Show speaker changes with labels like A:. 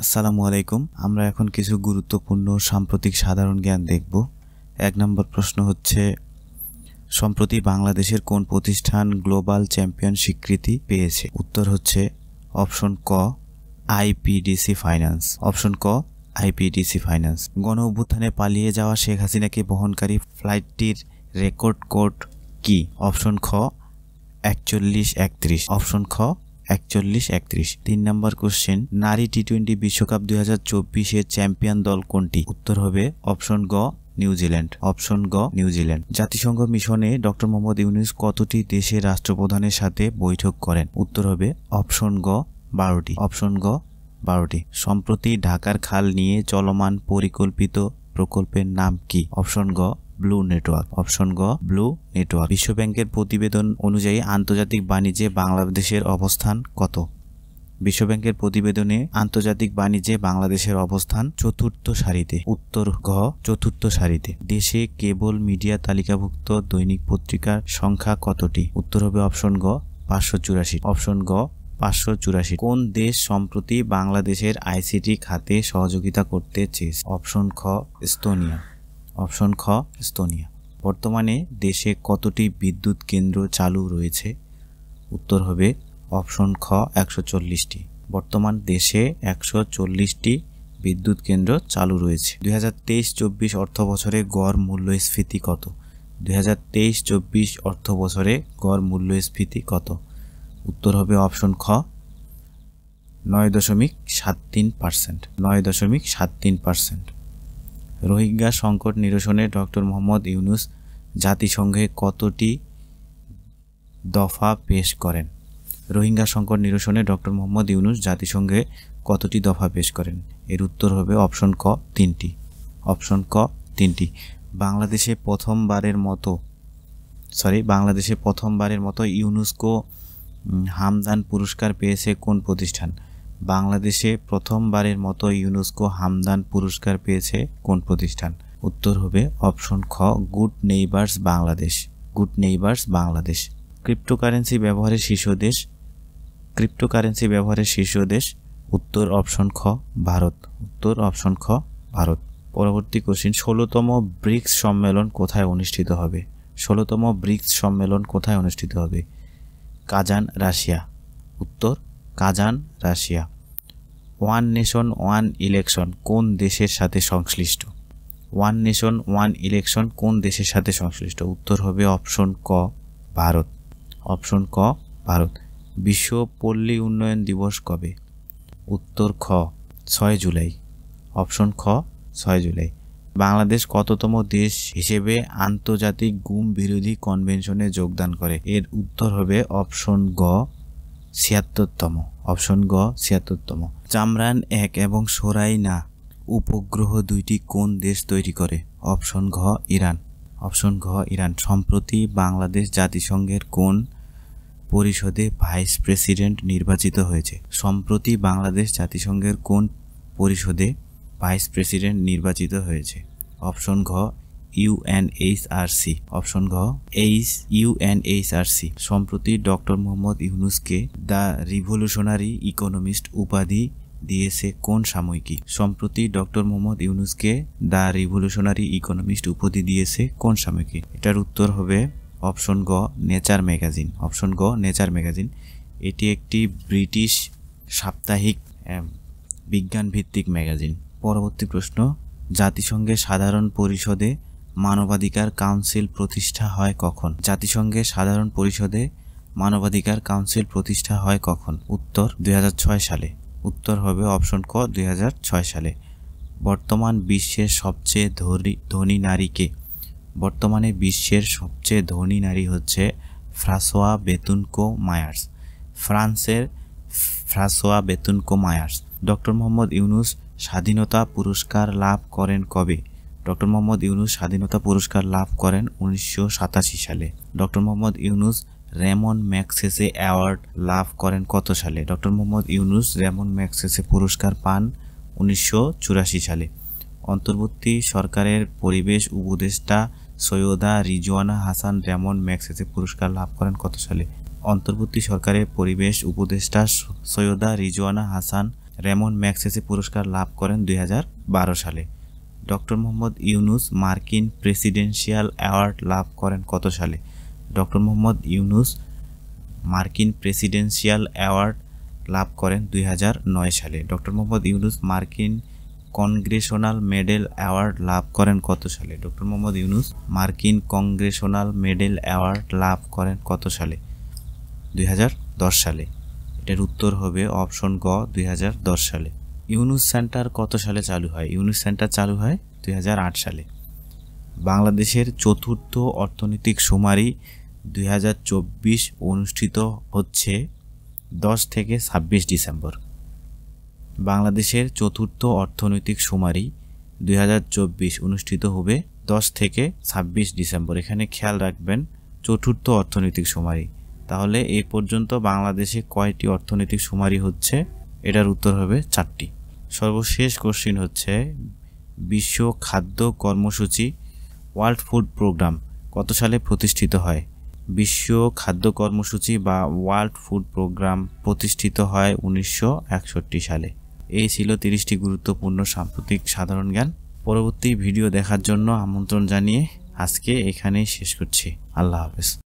A: আসসালামু আলাইকুম। আমরা এখন কিছু গুরুত্বপূর্ণ সাম্প্রতিক সাধারণ জ্ঞান দেখব। ১ নম্বর প্রশ্ন হচ্ছে, সম্প্রতি বাংলাদেশের কোন প্রতিষ্ঠান গ্লোবাল চ্যাম্পিয়ন স্বীকৃতি পেয়েছে? উত্তর হচ্ছে অপশন ক, আইপিডিসি ফাইন্যান্স। অপশন ক, আইপিডিসি ফাইন্যান্স। গণ অভ্যুত্থানে পালিয়ে যাওয়া শেখ হাসিনাকে বহনকারী ফ্লাইটটির রেকর্ড কোড কি? অপশন খ, ৪১৩১। অপশন খ, ৪১৩১। ৩ নম্বর কোশ্চেন, নারী টি-20 বিশ্বকাপ ২০২৪-এর চ্যাম্পিয়ন দল কোনটি? উত্তর হবে অপশন গ, নিউজিল্যান্ড। অপশন গ, নিউজিল্যান্ড। জাতিসংঘ মিশনে ডক্টর মোহাম্মদ ইউনূস কতটি দেশের রাষ্ট্রপ্রধানের সাথে বৈঠক করেন? উত্তর হবে অপশন গ, ১২টি। অপশন গ, ১২টি। সম্প্রতি ঢাকার খাল নিয়ে চলমান পরিকল্পিত প্রকল্পের নাম কি? অপশন গ, ব্লু নেটওয়ার্ক। অপশন গ, ব্লু নেটওয়ার্ক। বিশ্বব্যাংকের প্রতিবেদন অনুযায়ী আন্তর্জাতিক বাণিজ্যে বাংলাদেশের অবস্থান কত? বিশ্বব্যাংকের প্রতিবেদনে আন্তর্জাতিক বাণিজ্যে বাংলাদেশের অবস্থান চতুর্থ সারিতে। উত্তর ঘ, চতুর্থ সারিতে। দেশে কেবল মিডিয়া তালিকাভুক্ত দৈনিক পত্রিকার সংখ্যা কতটি? উত্তর হবে অপশন গ, ৫৮৪। অপশন গ, ৫৮৪। কোন দেশ সম্প্রতি বাংলাদেশের আইসিটি খাতে সহযোগিতা করতে চেয়েছে? অপশন খ, এস্তোনিয়া। অপশন খ, এস্তোনিয়া। বর্তমানে দেশে কতটি বিদ্যুৎ কেন্দ্র চালু রয়েছে? উত্তর হবে অপশন খ, ১৪০টি। বর্তমান দেশে ১৪০টি বিদ্যুৎ কেন্দ্র চালু রয়েছে। ২০২৩-২৪ অর্থবছরে গড় মূল্যস্ফীতি কত? ২০২৩-২৪ অর্থবছরে গড় মূল্যস্ফীতি কত? উত্তর হবে অপশন খ, ৯.৭৩%। ৯.৭৩%। রোহিঙ্গা সংকট নিরসনে ডক্টর মোহাম্মদ ইউনূস জাতিসংঘে কতটি দফা পেশ করেন? রোহিঙ্গা সংকট নিরসনে ডক্টর মোহাম্মদ ইউনূস জাতিসংঘে কতটি দফা পেশ করেন? এর উত্তর হবে অপশন ক, ৩টি। অপশন ক, ৩টি। বাংলাদেশে প্রথমবারের মতো ইউনেস্কো হামদান পুরস্কার পেয়েছে কোন প্রতিষ্ঠান? বাংলাদেশে প্রথমবারের মতো ইউনেস্কো হামদান পুরস্কার পেয়েছে কোন প্রতিষ্ঠান? উত্তর হবে অপশন খ, good neighbours Bangladesh. Good neighbours Bangladesh. Cryptocurrency ব্যবহারের শীর্ষ দেশ? উত্তর অপশন খ, ভারত। উত্তর অপশন খ, ভারত। পরবর্তী কোশ্চেন, ১৬তম ব্রিক্স সম্মেলন কোথায় অনুষ্ঠিত হবে? ১৬তম ব্রিক্স সম্মেলন কোথায় অনুষ্ঠিত হবে? Kazan, Russia. উত্তর Kazan, Russia. One nation one election কোন দেশের সাথে সংশ্লিষ্ট? ওয়ান নেশন ওয়ান ইলেকশন কোন দেশের সাথে সংশ্লিষ্ট? উত্তর হবে অপশন ক, ভারত। অপশন ক, ভারত। বিশ্ব পল্লী উন্নয়ন দিবস কবে? উত্তর খ, ৬ জুলাই। অপশন খ, ৬ জুলাই। বাংলাদেশ কততম দেশ হিসেবে আন্তর্জাতিক গুম বিরোধী কনভেনশনে যোগদান করে? এর উত্তর হবে অপশন গ, ৭৬তম। অপশন গ, ৭৬তম। চামরান ১ এবং সোরাইনা উপগ্রহ দুইটি কোন দেশ তৈরি করে? অপশন ঘ, ইরান। অপশন ঘ, ইরান। সম্প্রতি বাংলাদেশ জাতিসংঘের কোন পরিষদে ভাইস প্রেসিডেন্ট নির্বাচিত হয়েছে? সম্প্রতি বাংলাদেশ জাতিসংঘের কোন পরিষদে ভাইস প্রেসিডেন্ট নির্বাচিত হয়েছে? অপশন ঘ, ইউএনএইচআরসি। অপশন ঘ, ইউএনএইচআরসি। সম্প্রতি ডক্টর মোহাম্মদ ইউনূসকে দ্য রিভলিউশনারি ইকোনমিস্ট উপাধি দিয়েছে কোন সাময়িকী? সম্প্রতি ডক্টর মোহাম্মদ ইউনূসকে দ্য রিভলিউশনারি ইকোনমিস্ট উপাধি দিয়েছে কোন সাময়িকী? এটার উত্তর হবে অপশন গ, নেচার ম্যাগাজিন। অপশন গ, নেচার ম্যাগাজিন। এটি একটি ব্রিটিশ সাপ্তাহিক বিজ্ঞান ভিত্তিক ম্যাগাজিন। পরবর্তী প্রশ্ন, জাতিসংঘের সাধারণ পরিষদে মানবাধিকার কাউন্সিল প্রতিষ্ঠা হয় কখন? জাতিসংঘের সাধারণ পরিষদে মানবাধিকার কাউন্সিল প্রতিষ্ঠা হয় কখন? উত্তর ২০০৬ সালে। উত্তর হবে অপশন ক, ২০০৬ সালে। বর্তমান বিশ্বের সবচেয়ে ধনী নারী কে? বর্তমানে বিশ্বের সবচেয়ে ধনী নারী হচ্ছে ফ্রাঁসোয়া বেতুনকো মায়ার্স। ফ্রান্সের Francoise Bettencourt Meyers. Doctor Mohammad Yunus স্বাধীনতা পুরস্কার লাভ করেন কবে? ডক্টর মোহাম্মদ ইউনূস স্বাধীনতা পুরস্কার লাভ করেন ১৯৮৭ সালে। Doctor Mohammad Yunus Ramon Magsaysay award লাভ করেন কত সালে? Doctor Mohammad Yunus Ramon Magsaysay পুরস্কার পান ১৯৮৪ সালে। অন্তর্বর্তী সরকারের পরিবেশ উপদেষ্টা সৈয়দা রিজওয়ানা হাসান রেমন ম্যাগসেসে পুরস্কার লাভ করেন কত সালে? অন্তর্বর্তী সরকারের পরিবেশ উপদেষ্টা সৈয়দা রিজওয়ানা হাসান রেমন ম্যাগসেসে পুরস্কার লাভ করেন 2012 সালে। ডক্টর মোহাম্মদ ইউনূস মার্কিন প্রেসিডেন্সিয়াল অ্যাওয়ার্ড লাভ করেন কত সালে? ডক্টর মোহাম্মদ ইউনূস মার্কিন প্রেসিডেন্সিয়াল অ্যাওয়ার্ড লাভ করেন 2009 সালে। ডক্টর মোহাম্মদ ইউনূস মার্কিন কংগ্রেশনাল মেডেল অ্যাওয়ার্ড লাভ করেন কত সালে? ডক্টর মোহাম্মদ ইউনূস মার্কিন কংগ্রেশনাল মেডেল অ্যাওয়ার্ড লাভ করেন কত সালে? 2010 সালে। এটার উত্তর হবে অপশন গ 2010 সালে। ইউনূস সেন্টার কত সালে চালু হয়? ইউনূস সেন্টার চালু হয় 2008 সালে। বাংলাদেশের চতুর্থ অর্থনৈতিক শুমারি 2024 অনুষ্ঠিত হচ্ছে 10 থেকে 26 ডিসেম্বর। বাংলাদেশের চতুর্থ অর্থনৈতিক শুমারি 2024 অনুষ্ঠিত হবে 10 থেকে 26 ডিসেম্বর। এখানে খেয়াল রাখবেন চতুর্থ অর্থনৈতিক শুমারি। তাহলে এই পর্যন্ত বাংলাদেশে কয়টি অর্থনৈতিক শুমারি হচ্ছে? এটার উত্তর হবে 4টি। সর্বশেষ কোশ্চিন হচ্ছে বিশ্ব খাদ্য কর্মসূচি ওয়ার্ল্ড ফুড প্রোগ্রাম কত সালে প্রতিষ্ঠিত হয়? বিশ্ব খাদ্য কর্মসূচি বা ওয়ার্ল্ড ফুড প্রোগ্রাম প্রতিষ্ঠিত হয় 1961 সালে। এই ছিল 30টি গুরুত্বপূর্ণ সাম্প্রতিক সাধারণ জ্ঞান। পরবর্তী ভিডিও দেখার জন্য আমন্ত্রণ জানিয়ে আজকে এখানেই শেষ করছি। আল্লাহ হাফেজ।